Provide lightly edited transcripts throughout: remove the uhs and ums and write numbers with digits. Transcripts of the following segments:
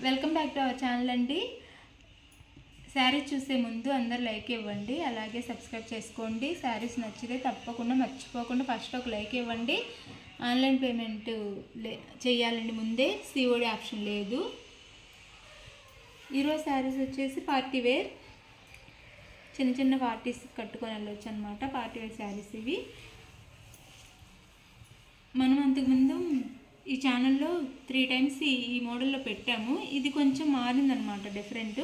Welcome back to our channel అండి. శారీస్ చూసే ముందు అందరు లైక్ ఇవ్వండి, అలాగే సబ్స్క్రైబ్ చేసుకోండి. శారీస్ నచ్చితే తప్పకుండా మర్చిపోకుండా ఫస్ట్ ఒక లైక్ ఇవ్వండి. ఆన్లైన్ పేమెంట్ చేయాలండి, ముందే సిఓడి ఆప్షన్ లేదు. ఈరోజు శారీస్ వచ్చేసి పార్టీ వేర్, చిన్న చిన్న పార్టీస్ కట్టుకొని వెళ్ళొచ్చు అనమాట. పార్టీ వేర్ శారీస్ ఇవి. మనం అంతకుముందు ఈ ఛానల్లో 3 టైమ్స్ ఈ మోడల్లో పెట్టాము. ఇది కొంచెం మారిందనమాట, డిఫరెంట్.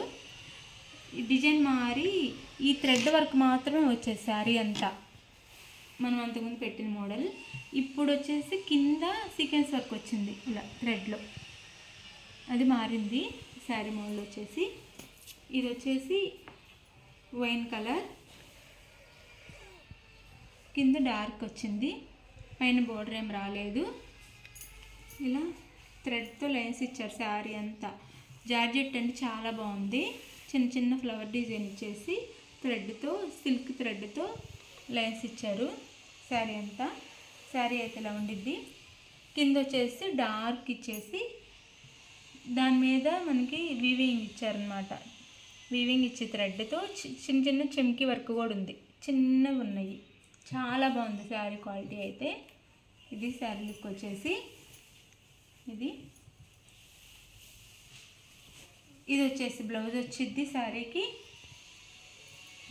ఈ డిజైన్ మారి ఈ థ్రెడ్ వర్క్ మాత్రమే వచ్చేది శారీ అంతా, మనం అంతకుముందు పెట్టిన మోడల్. ఇప్పుడు వచ్చేసి కింద సీక్వెన్స్ వర్క్ వచ్చింది ఇలా థ్రెడ్లో, అది మారింది శారీ మోడల్ వచ్చేసి. ఇది వచ్చేసి వైన్ కలర్, కింద డార్క్ వచ్చింది, పైన బోర్డర్ ఏం రాలేదు. ఇలా థ్రెడ్తో లైన్స్ ఇచ్చారు శారీ అంతా. జార్జెట్ అంటే చాలా బాగుంది. చిన్న చిన్న ఫ్లవర్ డిజైన్ ఇచ్చేసి థ్రెడ్తో, సిల్క్ థ్రెడ్తో లైన్స్ ఇచ్చారు శారీ అంతా. శారీ అయితే ఇలా ఉండిద్ది. కింద వచ్చేసి డార్క్ ఇచ్చేసి దాని మీద మనకి వీవింగ్ ఇచ్చారనమాట. వీవింగ్ ఇచ్చే థ్రెడ్తో చిన్న చిన్న చెమ్కి వర్క్ కూడా ఉంది, చిన్నవి ఉన్నాయి. చాలా బాగుంది శారీ క్వాలిటీ అయితే. ఇది శారీ లుక్ వచ్చేసి ఇది వచ్చేసి బ్లౌజ్ వచ్చింది శారీకి.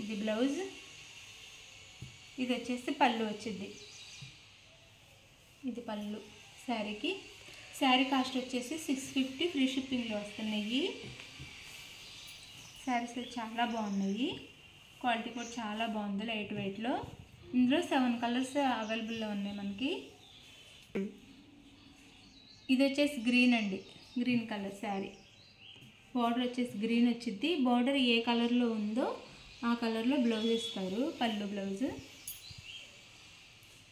ఇది బ్లౌజ్. ఇది వచ్చేసి పళ్ళు వచ్చింది. ఇది పళ్ళు శారీకి. శారీ కాస్ట్ వచ్చేసి 650, ఫ్రీ షిప్పింగ్లో వస్తున్నాయి. శారీస్ చాలా బాగున్నాయి, క్వాలిటీ కూడా చాలా బాగుంది, లైట్ వెయిట్లో. ఇందులో 7 కలర్స్ అవైలబుల్లో ఉన్నాయి మనకి. ఇది వచ్చేసి గ్రీన్ అండి, గ్రీన్ కలర్ శారీ. బార్డర్ వచ్చేసి గ్రీన్ వచ్చింది. బార్డర్ ఏ కలర్లో ఉందో ఆ కలర్లో బ్లౌజ్ ఇస్తారు, పళ్ళు బ్లౌజ్.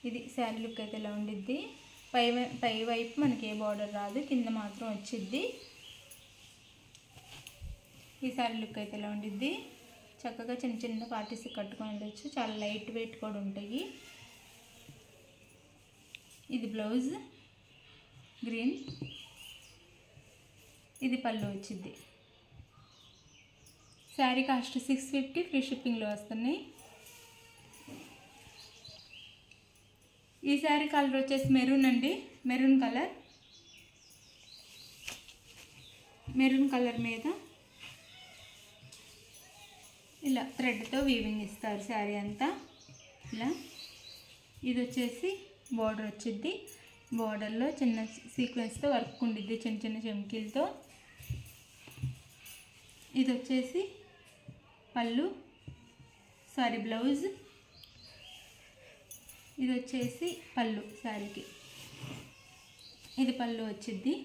ఇది శారీ లుక్ అయితే ఇలా ఉండిద్ది. పై వైపు మనకి ఏ బార్డర్ రాదు, కింద మాత్రం వచ్చిద్ది. ఈ శారీ లుక్ అయితే ఇలా ఉండిద్ది. చక్కగా చిన్న చిన్న పార్టీస్ కట్టుకొని వెళ్ళచ్చు, చాలా లైట్ వెయిట్ కూడా ఉంటాయి. ఇది బ్లౌజ్ గ్రీన్. ఇది పళ్ళు వచ్చింది. శారీ కాస్ట్ 650, ఫ్రీ షిప్పింగ్లో వస్తున్నాయి. ఈ శారీ కలర్ వచ్చేసి మెరూన్ అండి, మెరూన్ కలర్. మెరూన్ కలర్ మీద ఇలా థ్రెడ్తో వీవింగ్ ఇస్తారు శారీ అంతా ఇలా. ఇది వచ్చేసి బార్డర్ వచ్చింది. బార్డర్లో చిన్న సీక్వెన్స్తో వర్క్ ఉండిద్ది, చిన్న చిన్న చెమ్కీలతో. ఇది వచ్చేసి పళ్ళు, సారీ బ్లౌజ్. ఇది వచ్చేసి పళ్ళు శారీకి. ఇది పళ్ళు వచ్చింది.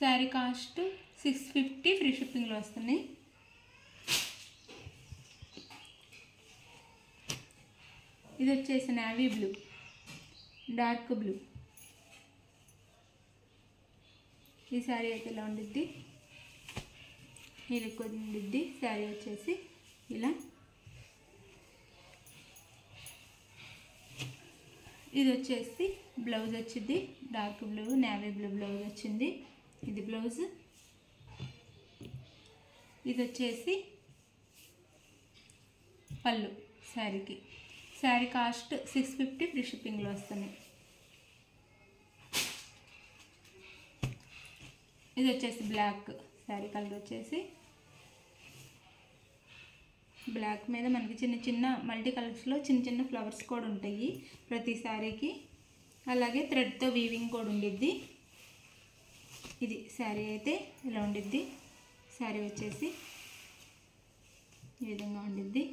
శారీ కాస్ట్ 650, ఫ్రీ షిప్పింగ్లో వస్తున్నాయి. ఇది వచ్చేసి నేవీ బ్లూ, డార్క్ బ్లూ. ఈ శారీ అయితే ఇలా ఉండిద్ది, ఇలా ఉండిద్ది శారీ వచ్చేసి ఇలా. ఇది వచ్చేసి బ్లౌజ్ వచ్చింది, dark blue, navy blue blouse వచ్చింది. ఇది బ్లౌజ్. ఇది వచ్చేసి పళ్ళు శారీకి. శారీ కాస్ట్ 650, ఫ్రీ షిప్పింగ్లో వస్తున్నాయి. ఇది వచ్చేసి బ్లాక్ శారీ కలర్ వచ్చేసి. బ్లాక్ మీద మనకి చిన్న చిన్న మల్టీ కలర్స్లో చిన్న చిన్న ఫ్లవర్స్ కూడా ఉంటాయి ప్రతి శారీకి. అలాగే థ్రెడ్తో వీవింగ్ కూడా ఉండిద్ది. ఇది శారీ అయితే ఇలా ఉండిద్ది. శారీ వచ్చేసి ఈ విధంగా ఉండిద్ది.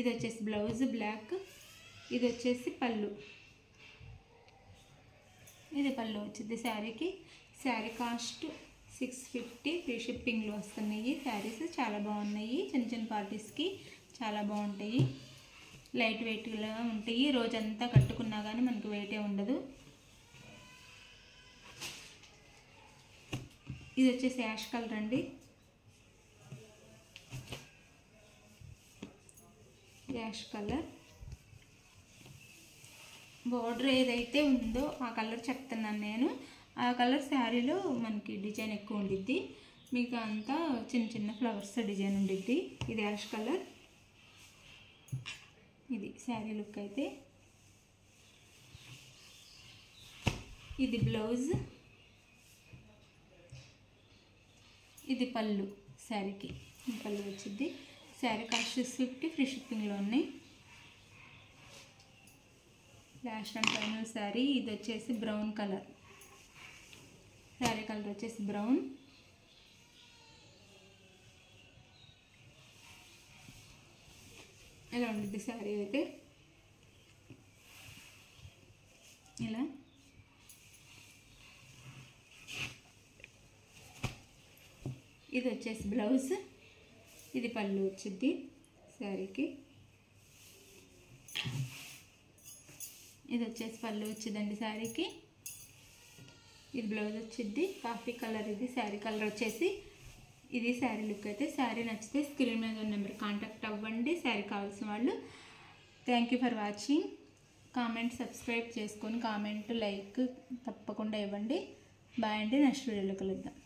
ఇది వచ్చేసి బ్లౌజ్ బ్లాక్. ఇది వచ్చేసి పళ్ళు. ఇది పళ్ళు వచ్చింది శారీకి. శారీ కాస్ట్ 650, ఫ్రీ షిప్పింగ్లో వస్తున్నాయి. శారీస్ చాలా బాగున్నాయి, చిన్న చిన్న పార్టీస్కి చాలా బాగుంటాయి, లైట్ వెయిట్గా ఉంటాయి. రోజంతా కట్టుకున్నా కానీ మనకి వెయిటే ఉండదు. ఇది వచ్చేసి యాష్ కలర్ అండి, యాష్ కలర్. బార్డర్ ఏదైతే ఉందో ఆ కలర్ చెప్తున్నాను నేను. ఆ కలర్ శారీలో మనకి డిజైన్ ఎక్కువ ఉండిద్ది, మీకు అంతా చిన్న చిన్న ఫ్లవర్స్ డిజైన్ ఉండిద్ది. ఇది యాష్ కలర్. ఇది శారీ లుక్ అయితే. ఇది బ్లౌజ్, ఇది పళ్ళు. శారీకి పళ్ళు వచ్చింది. శారీ కాస్ట్ 650, ఫ్రీ షిప్పింగ్లో ఉన్నాయి. Last and final sari. ఇది వచ్చేసి బ్రౌన్ కలర్. శారీ కలర్ వచ్చేసి బ్రౌన్. ఇలా ఉంటుంది శారీ అయితే. ఇలా ఇది వచ్చేసి బ్లౌజ్, ఇది పళ్ళు వచ్చింది శారీకి. ఇది వచ్చేసి పళ్ళు వచ్చిందండి శారీకి. ఇది బ్లౌజ్ వచ్చింది కాఫీ కలర్. ఇది శారీ కలర్ వచ్చేసి. ఇది శారీ లుక్ అయితే. శారీ నచ్చితే స్క్రీన్ మీద ఉన్న నెంబర్ కాంటాక్ట్ అవ్వండి శారీ కావాల్సిన వాళ్ళు. Thank you for watching. Comment, subscribe చేసుకొని కామెంట్, లైక్ తప్పకుండా ఇవ్వండి. బాయ్ అండి. నెక్స్ట్ వీడియోలో కలుద్దాం.